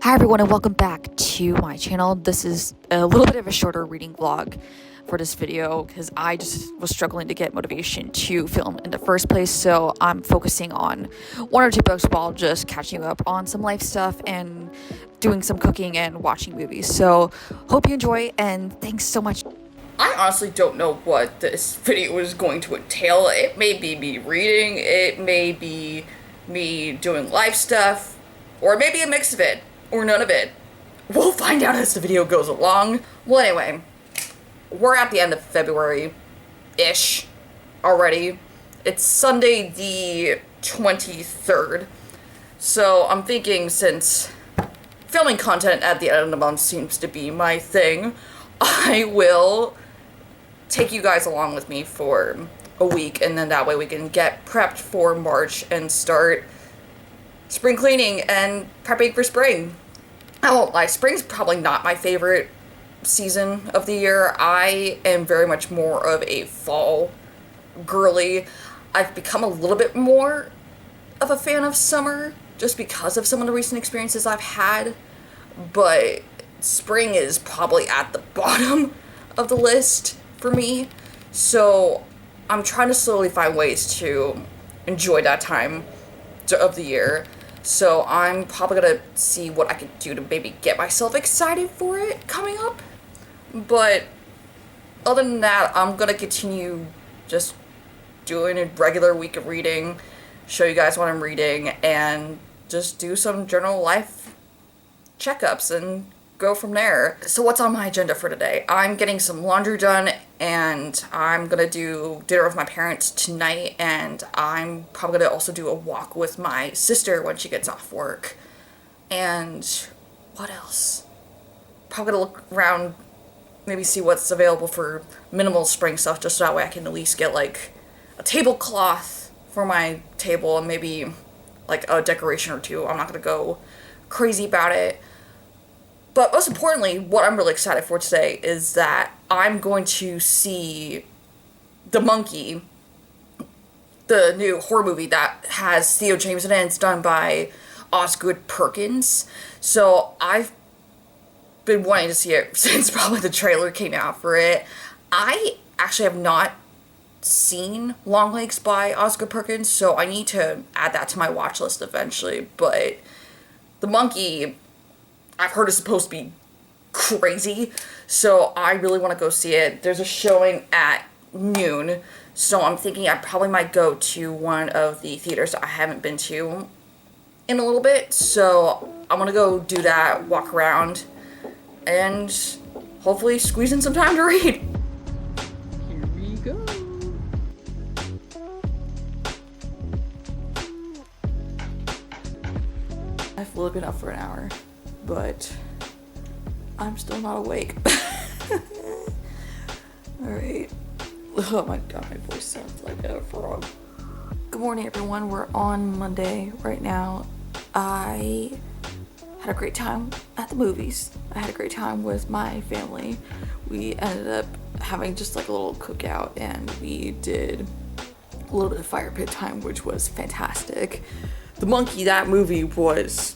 Hi everyone and welcome back to my channel. This is a little bit of a shorter reading vlog for this video because I just was struggling to get motivation to film in the first place, so I'm focusing on one or two books while just catching up on some life stuff and doing some cooking and watching movies. So hope you enjoy and thanks so much. I honestly don't know what this video is going to entail. It may be me reading, it may be me doing life stuff, or maybe a mix of it. Or none of it. We'll find out as the video goes along. Well, anyway, we're at the end of February-ish already. It's Sunday the 23rd. So I'm thinking, since filming content at the end of the month seems to be my thing, I will take you guys along with me for a week, and then that way we can get prepped for March and start spring cleaning and prepping for spring. I won't lie, spring's probably not my favorite season of the year. I am very much more of a fall girly. I've become a little bit more of a fan of summer just because of some of the recent experiences I've had, but spring is probably at the bottom of the list for me. So I'm trying to slowly find ways to enjoy that time of the year. So I'm probably gonna see what I can do to maybe get myself excited for it coming up. But other than that, I'm gonna continue just doing a regular week of reading, show you guys what I'm reading, and just do some general life checkups and go from there. So what's on my agenda for today? I'm getting some laundry done, and I'm gonna do dinner with my parents tonight, and I'm probably gonna also do a walk with my sister when she gets off work. And what else? Probably gonna look around, maybe see what's available for minimal spring stuff, just so that way I can at least get like a tablecloth for my table and maybe like a decoration or two. I'm not gonna go crazy about it. But most importantly, what I'm really excited for today is that I'm going to see The Monkey, the new horror movie that has Theo James in it. It's done by Osgood Perkins. So I've been wanting to see it since probably the trailer came out for it. I actually have not seen Longlegs by Osgood Perkins, so I need to add that to my watch list eventually. But The Monkey, I've heard it's supposed to be crazy, so I really want to go see it. There's a showing at noon, so I'm thinking I probably might go to one of the theaters that I haven't been to in a little bit. So I'm gonna go do that, walk around, and hopefully squeeze in some time to read. Here we go. I've literally been up for an hour, but I'm still not awake. Alright. Oh my god, my voice sounds like a frog. Good morning, everyone. We're on Monday right now. I had a great time at the movies. I had a great time with my family. We ended up having just like a little cookout, and we did a little bit of fire pit time, which was fantastic. The Monkey, that movie was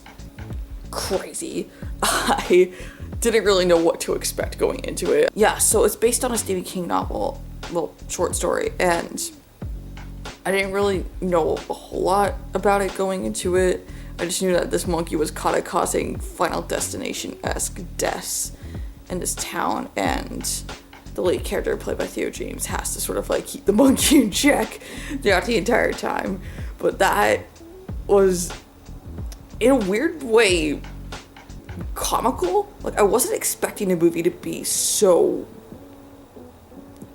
crazy. I didn't really know what to expect going into it. Yeah, so it's based on a Stephen King novel, well, short story, and I didn't really know a whole lot about it going into it. I just knew that this monkey was caught causing Final Destination-esque deaths in this town, and the lead character, played by Theo James, has to sort of like keep the monkey in check throughout the entire time. But that was, in a weird way, comical. Like, I wasn't expecting the movie to be so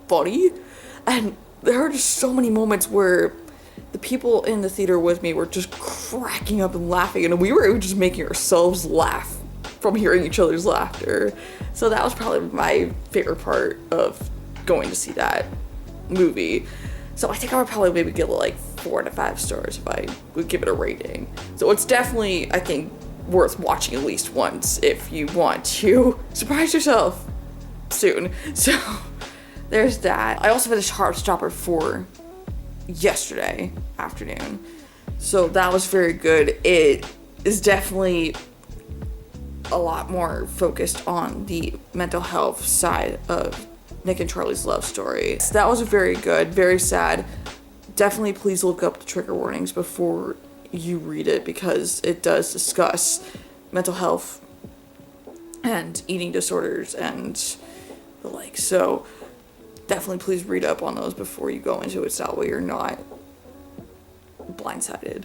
funny, and there are just so many moments where the people in the theater with me were just cracking up and laughing, and we were just making ourselves laugh from hearing each other's laughter. So that was probably my favorite part of going to see that movie. So I think I would probably maybe give it like 4 to 5 stars if I would give it a rating. So it's definitely, I think, worth watching at least once if you want to surprise yourself soon. So there's that. I also finished Heartstopper 4 yesterday afternoon. So that was very good. It is definitely a lot more focused on the mental health side of Nick and Charlie's love story. So that was very good, very sad. Definitely please look up the trigger warnings before you read it, because it does discuss mental health and eating disorders and the like. So definitely please read up on those before you go into it, so that way you're not blindsided.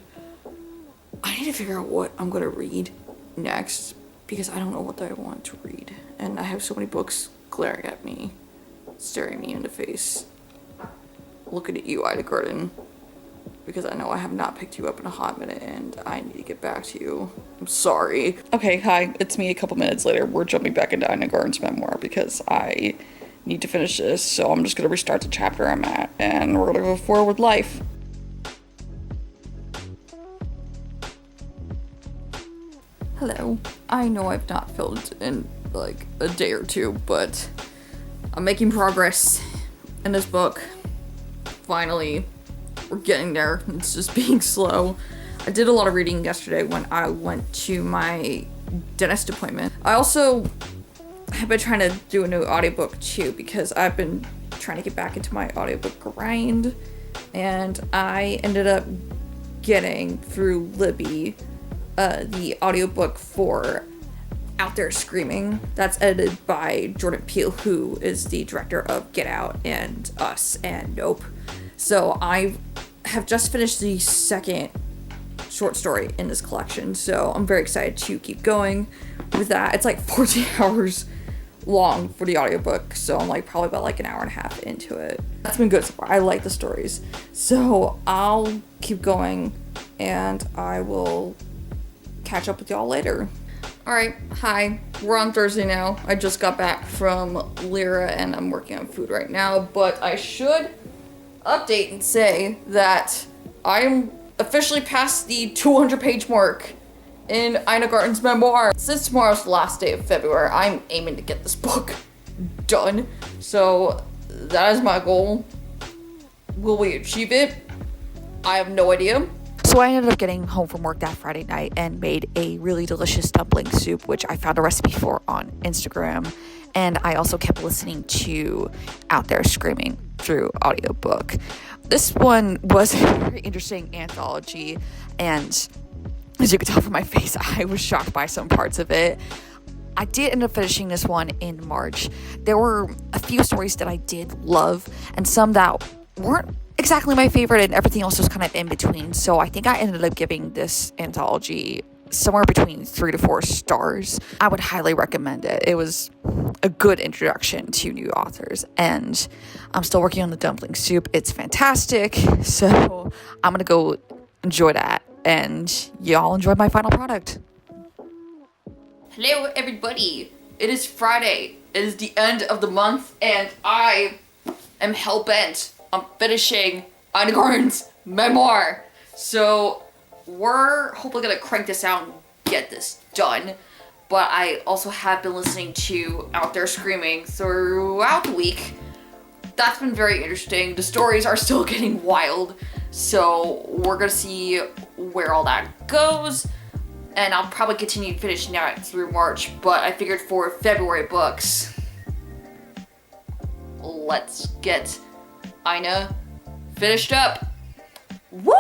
I need to figure out what I'm gonna read next, because I don't know what I want to read, and I have so many books glaring at me, staring me in the face, looking at you, Ida Garten, because I know I have not picked you up in a hot minute and I need to get back to you. I'm sorry. Okay, hi, it's me a couple minutes later. We're jumping back into Ida Garten's memoir because I need to finish this, so I'm just gonna restart the chapter I'm at and we're gonna go forward with life. Hello. I know I've not filmed in like a day or two, but I'm making progress in this book. Finally, we're getting there. It's just being slow. I did a lot of reading yesterday when I went to my dentist appointment. I also have been trying to do a new audiobook too, because I've been trying to get back into my audiobook grind, and I ended up getting through Libby the audiobook for Out There Screaming. That's edited by Jordan Peele, who is the director of Get Out and Us and Nope. So I have just finished the second short story in this collection, so I'm very excited to keep going with that. It's like 14 hours long for the audiobook, so I'm like probably about like an hour and a half into it. That's been good so far. I like the stories. So I'll keep going and I will catch up with y'all later. Alright, hi. We're on Thursday now. I just got back from Lyra and I'm working on food right now, but I should update and say that I'm officially past the 200 page mark in Ida Garten's memoir. Since tomorrow's the last day of February, I'm aiming to get this book done. So that is my goal. Will we achieve it? I have no idea. So I ended up getting home from work that Friday night and made a really delicious dumpling soup, which I found a recipe for on Instagram. And I also kept listening to Out There Screaming through audiobook. This one was a very interesting anthology, and as you can tell from my face, I was shocked by some parts of it. I did end up finishing this one in March. There were a few stories that I did love, and some that weren't exactly my favorite, and everything else was kind of in between. So I think I ended up giving this anthology somewhere between 3 to 4 stars. I would highly recommend it. It was a good introduction to new authors, and I'm still working on the dumpling soup. It's fantastic, so I'm gonna go enjoy that, and y'all enjoy my final product. Hello everybody, it is Friday. It is the end of the month, and I am hell-bent on finishing Ida Garten's memoir. So we're hopefully gonna crank this out and get this done. But I also have been listening to Out There Screaming throughout the week. That's been very interesting. The stories are still getting wild, so we're gonna see where all that goes. And I'll probably continue finishing that through March, but I figured for February books, let's get Ina finished up. Woo!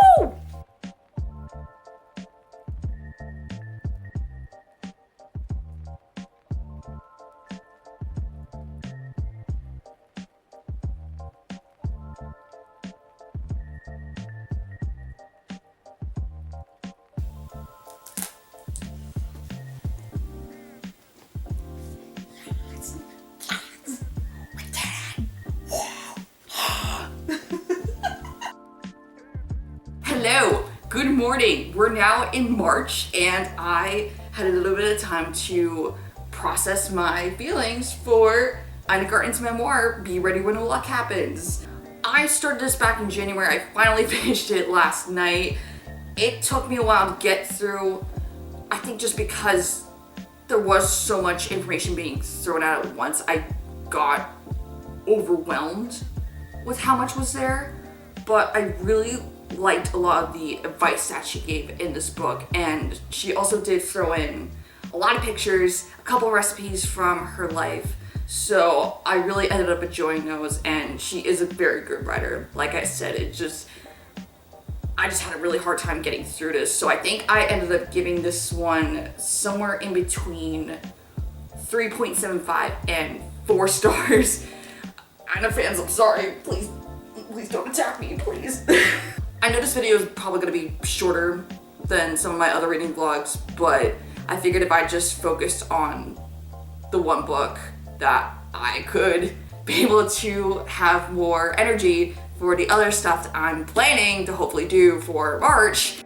Hello, good morning. We're now in March, and I had a little bit of time to process my feelings for Ida Garten's memoir, Be Ready When the Luck Happens. I started this back in January. I finally finished it last night. It took me a while to get through, I think just because there was so much information being thrown out at once. I got overwhelmed with how much was there, but I really liked a lot of the advice that she gave in this book, and she also did throw in a a lot of pictures, a couple recipes from her life. So I really ended up enjoying those, and she is a very good writer. Like I said, I just had a really hard time getting through this. So I think I ended up giving this one somewhere in between 3.75 and 4 stars. I know fans, I'm sorry. Please don't attack me, please. I know this video is probably gonna be shorter than some of my other reading vlogs, but I figured if I just focused on the one book, that I could be able to have more energy for the other stuff that I'm planning to hopefully do for March.